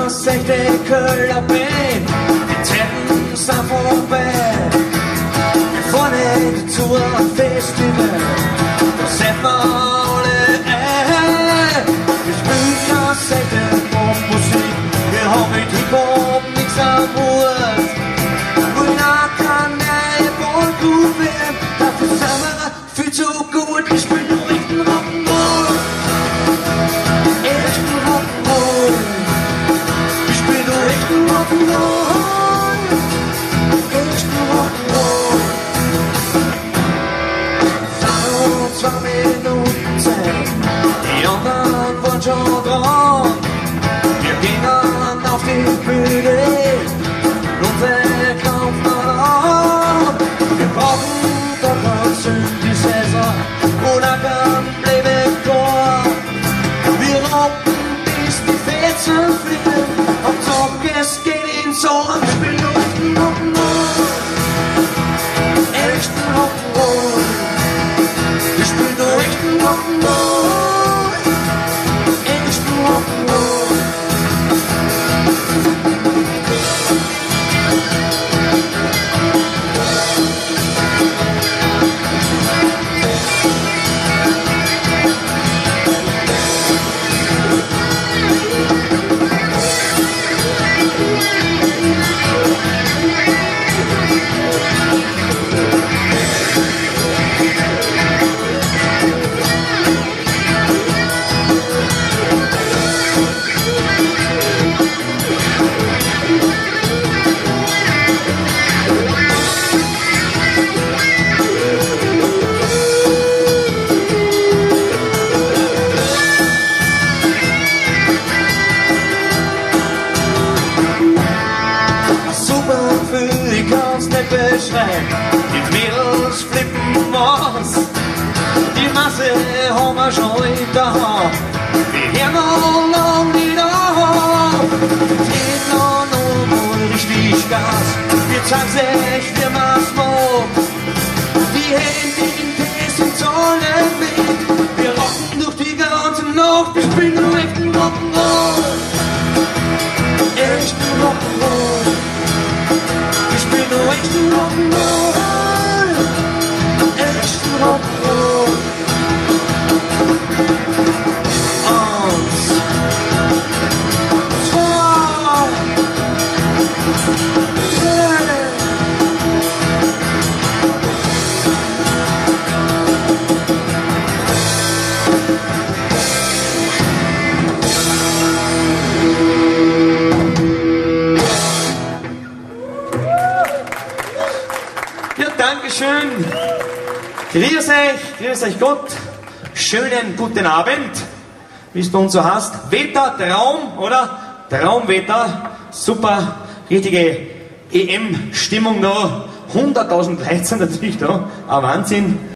kannst echt den Kölner Bein, die Treppen sind vorbei. Wir fahren nicht zu einem Festival, da sind wir alle ein. Wir spielen kannst echt den Popmusik, wir haben mit Hip-Hop nichts am Hut. Und auch kann neue Ballgroup werden, dafür sind wir viel zu gut. Wir spielen nur echten Rock'n'Roll, echten Rock'n'Roll. Wir spielen nur echten Rock'n'Roll, echten Rock'n'Roll. 2 Minuten Zeit, die anderen wollen schon dran. Wir gehen dann auf die Bühne und wir kaufen an. Wir brauchen doch einen Synthesizer oder kein Playback-Chor. Wir rocken bis die Fetzen fliegen, Hauptsache es geht ins Ohr. Wir spielen nur echten Rock'n'Roll, echten Rock'n'Roll. Wir spielen nur echten Rock'n'Roll, echten Rock'n'Roll. Die Mädels flippen aus, die Masse haben wir schon da. Wir hören noch lang nicht auf, geht noch mal richtig Gas. Wir zeigen's euch, wie man's mag. Die Hände in Tee sind zahlen mit, wir rocken durch die ganze Nacht. Wir spielen nur echten Rock'n'Roll, echten Rock'n'Roll. Wir spielen nur echten Rock'n'Roll, echten Rock'n'Roll. Eins, 2, 3. Ja, Dankeschön. Grüß euch Gott. Schönen guten Abend, wie es bei uns so heißt. Wetter, Traum, oder? Traumwetter, super, richtige EM-Stimmung da. 100.000 Leute sind natürlich da, ein Wahnsinn.